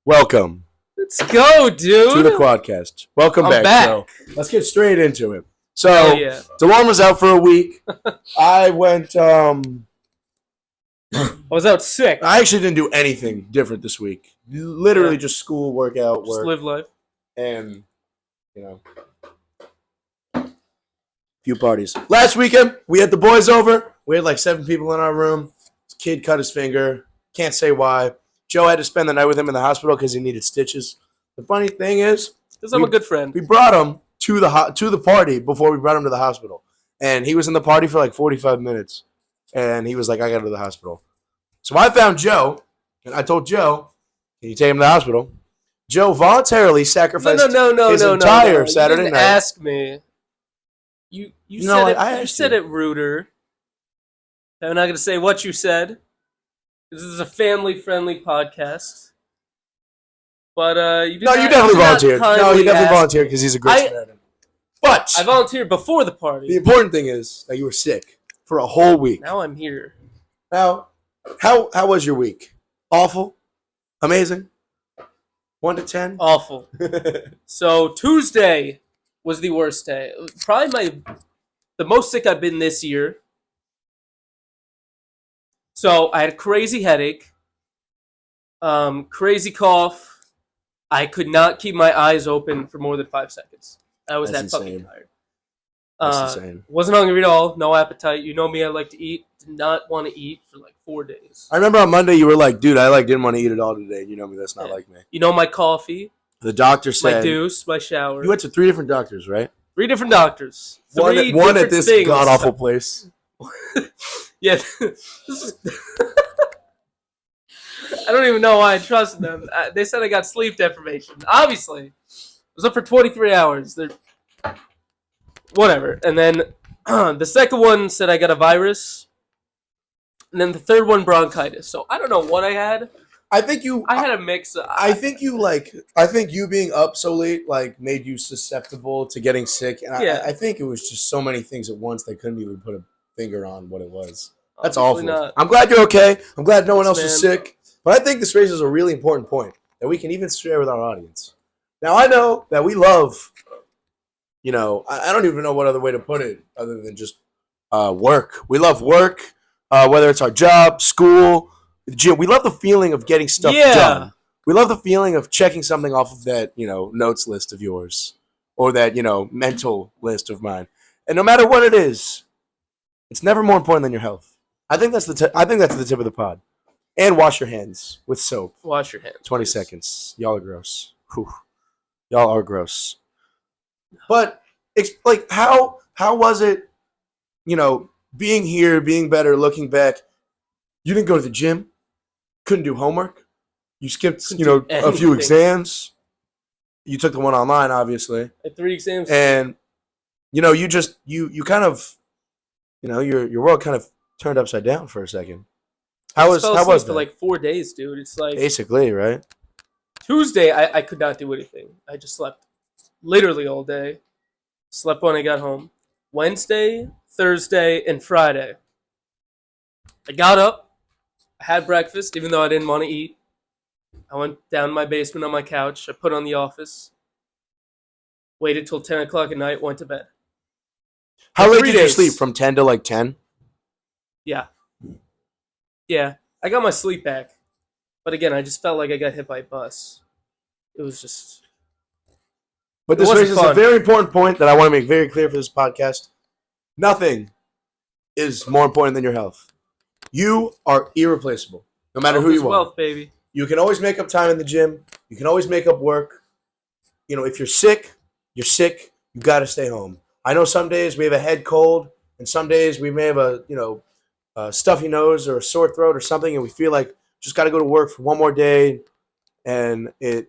welcome Let's go, dude. to the Quadcast. Welcome back. So let's get straight into it. So, yeah. DeLorme was out for a week. I went, I was out sick. I actually didn't do anything different this week. Literally just school, workout, Just work. live life. And, few parties. Last weekend, we had the boys over. We had like 7 people in our room. This kid cut his finger. Can't say why. Joe had to spend the night with him in the hospital because he needed stitches. The funny thing is, because I'm a good friend. We brought him to the party before we brought him to the hospital, and he was in the party for like 45 minutes, and he was like, "I got to the hospital." So I found Joe, and I told Joe, "Can you take him to the hospital?" Joe voluntarily sacrificed his entire Saturday you didn't night. Ask me. You said it ruder. I'm not going to say what you said. This is a family-friendly podcast. But you definitely volunteered. No, you definitely volunteered because he's a great Samaritan. But I volunteered before the party. The important thing is that you were sick for a whole week. Now I'm here. Now, how was your week? Awful? Amazing? 1 to 10? Awful. So Tuesday was the worst day. Probably the most sick I've been this year. So I had a crazy headache, crazy cough. I could not keep my eyes open for more than 5 seconds. I was that fucking tired. That's insane. Wasn't hungry at all. No appetite. You know me. I like to eat. Did not want to eat for like 4 days. I remember on Monday you were like, "Dude, I didn't want to eat at all today." You know me. That's not like me. You know my coffee. The doctor said my deuce, my shower. You went to 3 different doctors, right? 3 different doctors. One at this god awful place. Yeah. I don't even know why I trusted them. They said I got sleep deprivation. Obviously. I was up for 23 hours. Whatever. And then the second one said I got a virus. And then the third one, bronchitis. So I don't know what I had. I had a mix. I think you being up so late made you susceptible to getting sick. And I think it was just so many things at once they couldn't even put a finger on what it was. That's awful. Not. I'm glad you're okay. I'm glad no one else is sick. But I think this raises a really important point that we can even share with our audience. Now, I know that we love, I don't even know what other way to put it other than just work. We love work, whether it's our job, school, the gym. We love the feeling of getting stuff done. We love the feeling of checking something off of that, notes list of yours or that, mental list of mine. And no matter what it is, it's never more important than your health. I think that's the tip of the pod. And wash your hands with soap. Wash your hands. 20 seconds. Y'all are gross. Whew. Y'all are gross. But how was it, being here, being better, looking back? You didn't go to the gym. Couldn't do homework. You skipped, a few exams. You took the one online, obviously. I had 3 exams. And, you kind of, your world kind of turned upside down for a second. How was that? For like 4 days, dude. It's like basically, right? Tuesday, I could not do anything. I just slept literally all day. Slept when I got home. Wednesday, Thursday, and Friday. I got up. I had breakfast, even though I didn't want to eat. I went down to my basement on my couch. I put on The Office. Waited till 10 o'clock at night. Went to bed. How late did you sleep? From 10 to 10? Yeah. Yeah, I got my sleep back. But again, I just felt like I got hit by a bus. It was just... But this raises a very important point that I want to make very clear for this podcast. Nothing is more important than your health. You are irreplaceable, no matter who you are. Wealth, baby. You can always make up time in the gym. You can always make up work. If you're sick, you're sick. You got to stay home. I know some days we have a head cold, and some days we may have a stuffy nose or a sore throat or something, and we feel like just got to go to work for one more day, and at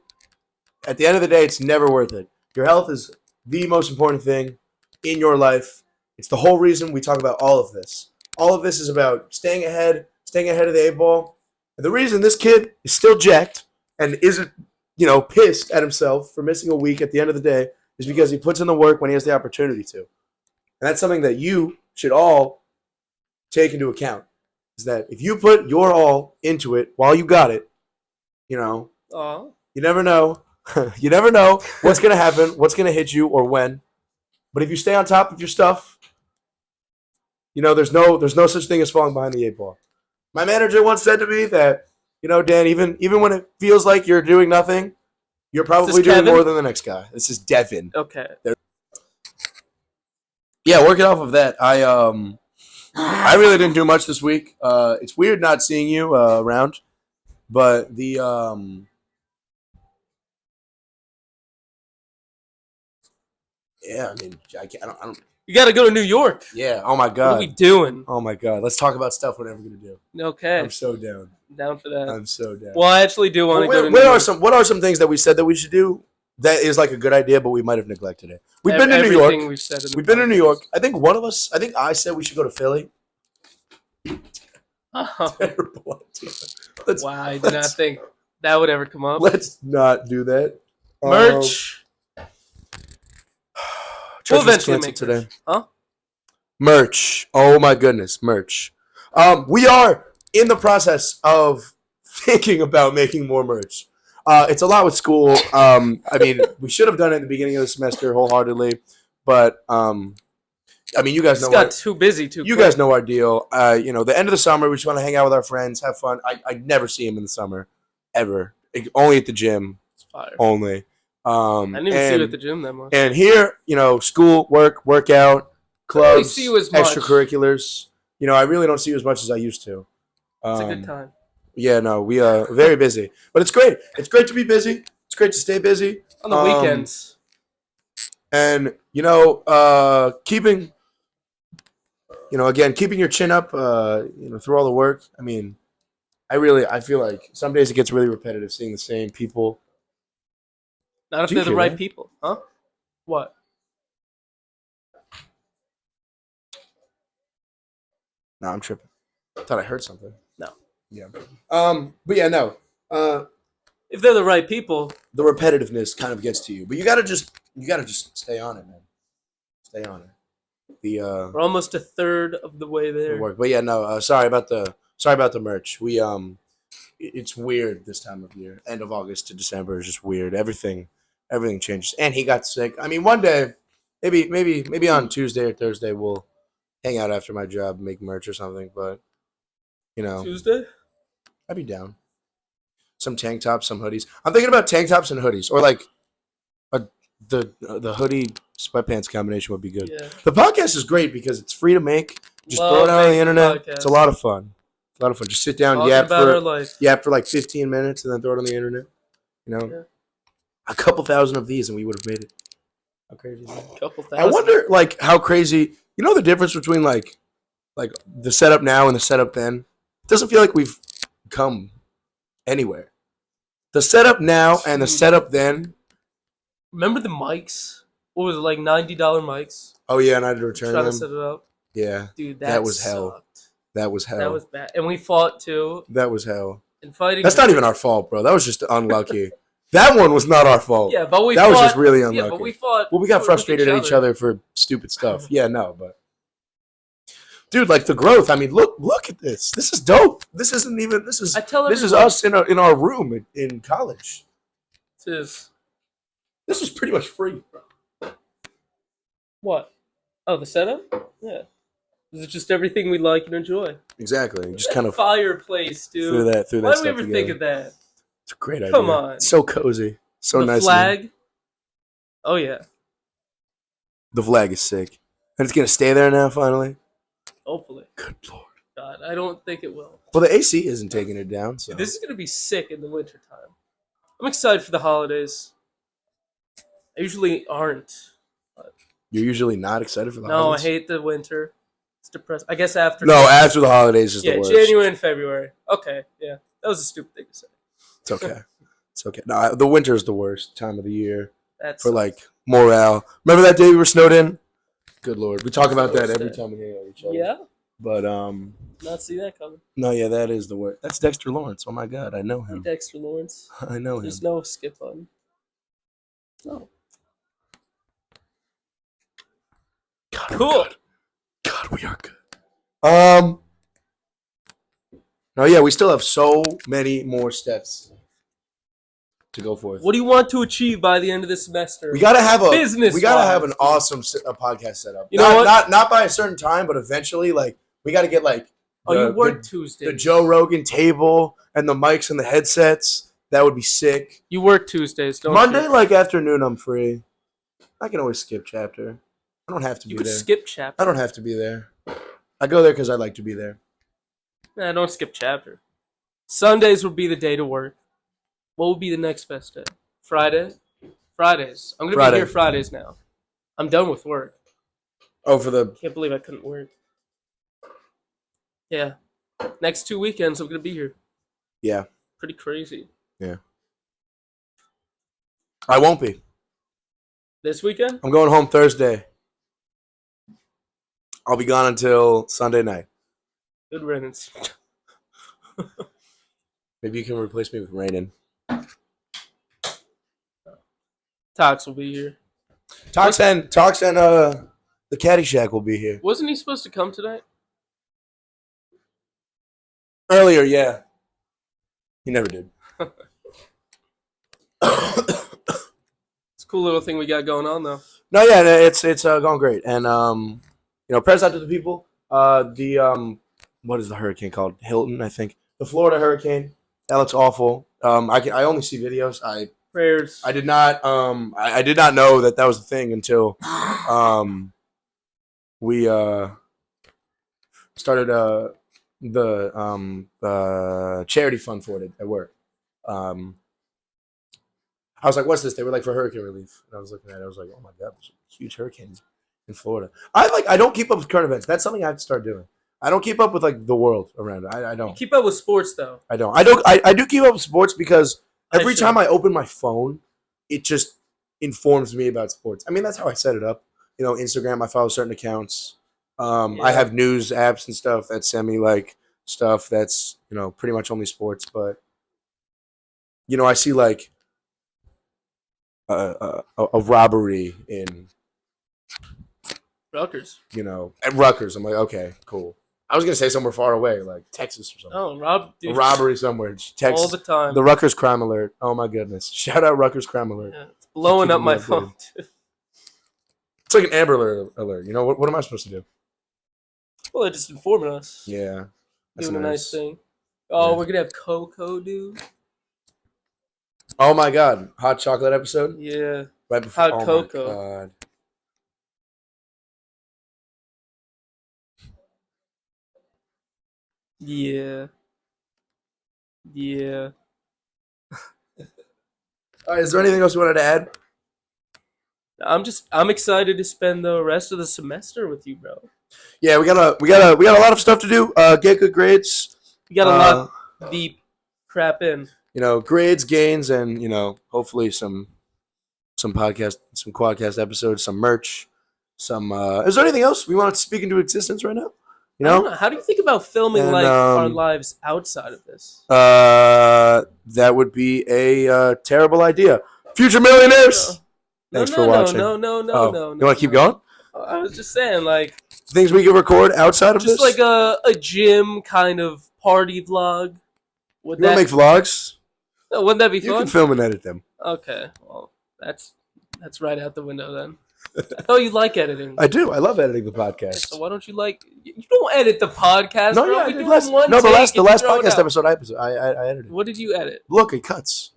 the end of the day, it's never worth it. Your health is the most important thing in your life. It's the whole reason we talk about all of this. All of this is about staying ahead of the 8-ball. And the reason this kid is still jacked and isn't, pissed at himself for missing a week at the end of the day is because he puts in the work when he has the opportunity to. And that's something that you should all take into account, is that if you put your all into it while you got it, You never know. You never know what's gonna happen, what's gonna hit you, or when. But if you stay on top of your stuff, there's no such thing as falling behind the eight ball. My manager once said to me that, Dan, even when it feels like you're doing nothing, you're probably doing more than the next guy. This is Devin. Okay. Yeah, working off of that, I really didn't do much this week. It's weird not seeing you around, but yeah, I mean, I don't. You got to go to New York. Yeah. Oh my God. What are we doing? Oh my God. Let's talk about stuff we're never gonna do. Okay. I'm so down. Down for that. I'm so down. Well, I actually do want to go to New York. What are some things that we said that we should do that is like a good idea, but we might have neglected it? We've been to New York. We've been to New York. I think I said we should go to Philly. Oh. Terrible idea. Wow, I did not think that would ever come up. Let's not do that. Merch. We'll eventually make today. Huh? Merch. Oh my goodness, merch. We are in the process of thinking about making more merch. It's a lot with school. I mean, we should have done it at the beginning of the semester wholeheartedly, but I mean, you guys know. Got too busy too. You guys know our deal. The end of the summer, we just want to hang out with our friends, have fun. I never see him in the summer, ever. Only at the gym. It's fire. Only. I didn't even see you at the gym that much. And here, school, workout, clubs, see you as much. extracurriculars. I really don't see you as much as I used to. It's a good time. Yeah, no, we are very busy, but it's great. It's great to be busy. It's great to stay busy on the weekends. And keeping your chin up, through all the work. I mean, I feel like some days it gets really repetitive seeing the same people. Not if they're the right people, huh? What? No, I'm tripping. I thought I heard something. No. Yeah. But yeah, no. If they're the right people, the repetitiveness kind of gets to you. But you gotta just stay on it, man. Stay on it. We're almost a third of the way there. Work. But yeah, no. Sorry about the merch. We it's weird this time of year. End of August to December is just weird. Everything changes. And he got sick. I mean, one day, maybe on Tuesday or Thursday we'll hang out after my job, make merch or something. But Tuesday, I'd be down. Some tank tops, some hoodies. I'm thinking about tank tops and hoodies, or like the hoodie sweatpants combination would be good. Yeah. The podcast is great because it's free to make. Just throw it out on the internet. Podcast. It's a lot of fun. Just sit down, yap for like 15 minutes, and then throw it on the internet. Yeah. A couple thousand of these, and we would have made it. How crazy is that? Couple thousand. I wonder, how crazy. The difference between like the setup now and the setup then. It doesn't feel like we've come anywhere. The setup now and the setup then. Remember the mics? What was it, like $90 mics? Oh yeah, and I had to return them. Trying to set it up. Yeah, dude, that was hell. That was hell. That was bad, and we fought too. That was hell. And fighting. That's not even our fault, bro. That was just unlucky. That one was not our fault. Yeah, but that was just really unlucky. Yeah, but we fought. Well, we got frustrated at each other for stupid stuff. Yeah, no, but. Dude, like the growth. I mean, look at this. This is dope. This isn't even. This is us in our room in college. It is. This was pretty much free. What? Oh, the setup? Yeah. This is just everything we like and enjoy. Exactly. Just kind of fireplace, dude. Through that. Why did we ever think of that? It's a great idea. Come on. It's so cozy. So nice. The flag. Oh yeah. The flag is sick, and it's gonna stay there now. Finally. Hopefully. Good Lord. God, I don't think it will. Well, the AC isn't taking it down, so. This is going to be sick in the wintertime. I'm excited for the holidays. I usually aren't. But... You're usually not excited for the holidays? holidays? No, I hate the winter. It's depressing. I guess after... No, after the holidays is the worst. Yeah, January and February. Okay, yeah. That was a stupid thing to say. It's okay. It's okay. No, the winter is the worst time of the year. That's for, morale. Remember that day we were snowed in? Good Lord. We talk about that every time we hang out with each other. Yeah. But, not see that coming. No, yeah, that is the word. That's Dexter Lawrence. Oh, my God. I know him. Dexter Lawrence. I know him. There's no skip button. No. God, cool. God, we are good. No, yeah, we still have so many more steps to go forth. What do you want to achieve by the end of the semester? We gotta have an awesome podcast set up. You know what? Not by a certain time, but eventually, like we gotta get like you work Tuesdays. The Joe Rogan table and the mics and the headsets. That would be sick. You work Tuesdays, don't Monday, you? like afternoon, I'm free. I can always skip chapter. I don't have to be there. You could skip chapter. I don't have to be there. I go there because I like to be there. Nah, don't skip chapter. Sundays would be the day to work. What would be the next best day? Fridays. I'm going to be here Fridays now. I'm done with work. Oh, for the... Can't believe I couldn't work. Yeah. Next 2 weekends, I'm going to be here. Yeah. Pretty crazy. Yeah. I won't be. This weekend? I'm going home Thursday. I'll be gone until Sunday night. Good riddance. Maybe you can replace me with Raiden. Tox will be here. Tox and the Caddyshack will be here. Wasn't he supposed to come tonight? Earlier, yeah. He never did. It's a cool little thing we got going on, though. No, yeah, it's going great, and prayers out to the people. What is the hurricane called? Hilton, I think. The Florida hurricane. That looks awful. I only see videos. Prayers. I did not I did not know that was the thing until we started the charity fund for it at work. I was like, "What's this?" They were like, "For hurricane relief." And I was looking at it. I was like, "Oh my god, there's a huge hurricane in Florida." I don't keep up with current events. That's something I have to start doing. I don't keep up with like the world around. I don't. You keep up with sports though. I don't. I do keep up with sports because every time I open my phone, it just informs me about sports. I mean, that's how I set it up. You know, Instagram, I follow certain accounts. I have news apps and stuff that send me like stuff that's, you know, pretty much only sports. But, you know, I see like a robbery in Rutgers. You know, at Rutgers. I'm like, okay, cool. I was going to say somewhere far away, like Texas or something. Oh, a robbery somewhere. Texas. All the time. The Rutgers crime alert. Oh, my goodness. Shout out Rutgers crime alert. Yeah, it's blowing up my phone, too. It's like an Amber alert. You know, what am I supposed to do? Well, they're just informing us. Yeah. Doing a nice thing. Oh, yeah. We're going to have Coco, dude. Oh, my God. Hot chocolate episode? Yeah. Right before. Hot cocoa. My God. Yeah. Yeah. All right, is there anything else you wanted to add? I'm excited to spend the rest of the semester with you, bro. Yeah, we got a lot of stuff to do. Get good grades. We got a lot deep crap in. You know, grades, gains, and you know, hopefully some Quadcast episodes, some merch, some. Is there anything else we want to speak into existence right now? You know? I don't know. How do you think about filming our lives outside of this? That would be a terrible idea. Future millionaires. Thanks for watching. No. You want to keep going? I was just saying, like things we can record outside of this. Just like a gym kind of party vlog. You want to make vlogs? Wouldn't that be fun? You can film and edit them. Okay, well, that's right out the window then. I thought you like editing. I do. I love editing the podcast. So why don't you You don't edit the podcast, no, bro. Yeah, we do the last podcast episode I edited. What did you edit? Look, it cuts.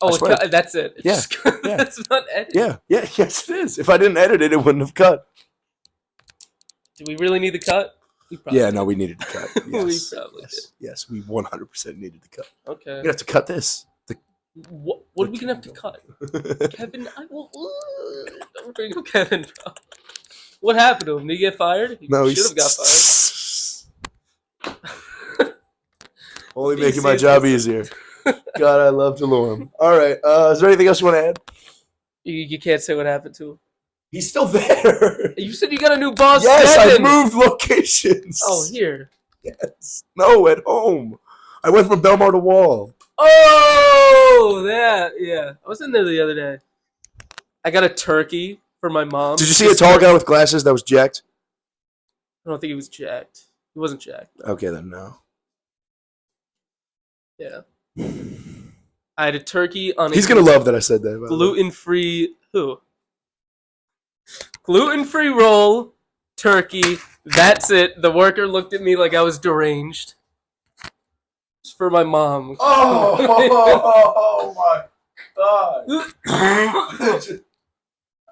Oh, that's it. Yeah. That's not editing. Yeah. Yes, it is. If I didn't edit it, it wouldn't have cut. Do we really need the cut? We needed the cut. Yes. Yes, we 100% needed the cut. Okay. You're going to have to cut this. What are we going to have to cut? Kevin, don't bring up Kevin, bro. What happened to him? Did he get fired? He should have got fired. Only making my job easier. God, I love DeLorme. All right. Is there anything else you want to add? You can't say what happened to him. He's still there. You said you got a new boss. Yes, I moved locations. Oh, here. Yes. No, at home. I went from Belmar to Wall. Oh, that. Yeah. I was in there the other day. I got a turkey for my mom. Did you see a tall guy with glasses that was jacked? I don't think he was jacked. He wasn't jacked. Okay, then no. Yeah. I had a turkey on. He's gonna love that I said that. Gluten-free who? Gluten-free roll, turkey. That's it. The worker looked at me like I was deranged. It's for my mom. Oh my god!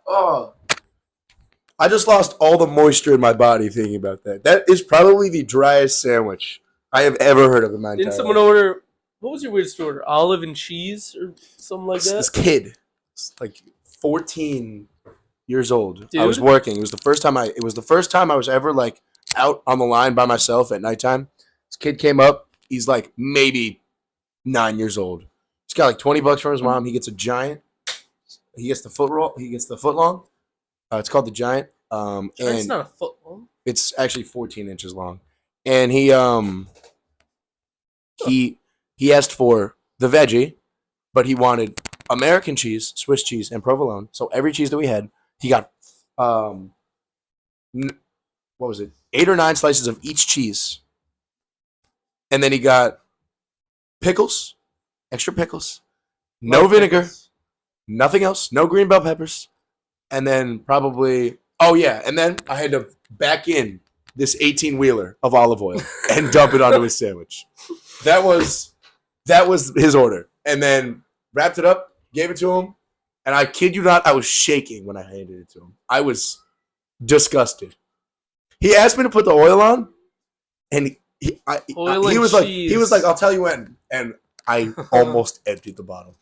Oh. I just lost all the moisture in my body thinking about that. That is probably the driest sandwich I have ever heard of in my entire life. Didn't someone order? What was your weirdest order? Olive and cheese or something like that? This kid, like 14 years old. Dude? I was working. It was the first time I was ever like out on the line by myself at nighttime. This kid came up. He's like maybe 9 years old. He's got like $20 from his mom. He gets a giant. He gets the foot roll. He gets the foot long. It's called the giant. And it's not a foot long. It's actually 14 inches long. And he asked for the veggie, but he wanted American cheese, Swiss cheese, and provolone. So every cheese that we had, he got what was it? 8 or 9 slices of each cheese. And then he got pickles, extra pickles, no vinegar, nothing else, no green bell peppers. And then probably and then I had to back in this 18-wheeler of olive oil and dump it onto his sandwich. That was his order. And then wrapped it up, gave it to him, and I kid you not, I was shaking when I handed it to him. I was disgusted. He asked me to put the oil on, and he was like, I'll tell you when, and I almost emptied the bottle.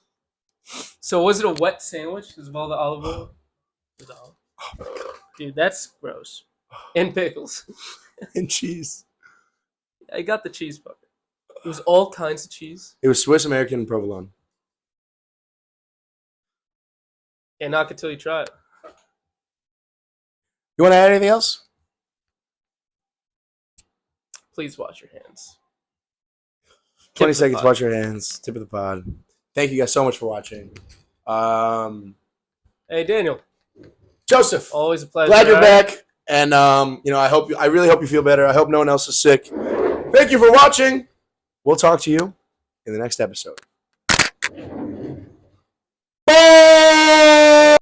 So was it a wet sandwich because of all the olive oil? Oh my god, dude, that's gross. And pickles. And cheese. I got the cheese bucket. It was all kinds of cheese. It was Swiss, American, and provolone. Can't knock it till you try it. You want to add anything else? Please wash your hands. 20 seconds, wash your hands. Tip of the pod. Thank you guys so much for watching. Hey, Daniel. Joseph. Always a pleasure. Glad you're back. And, I really hope you feel better. I hope no one else is sick. Thank you for watching. We'll talk to you in the next episode.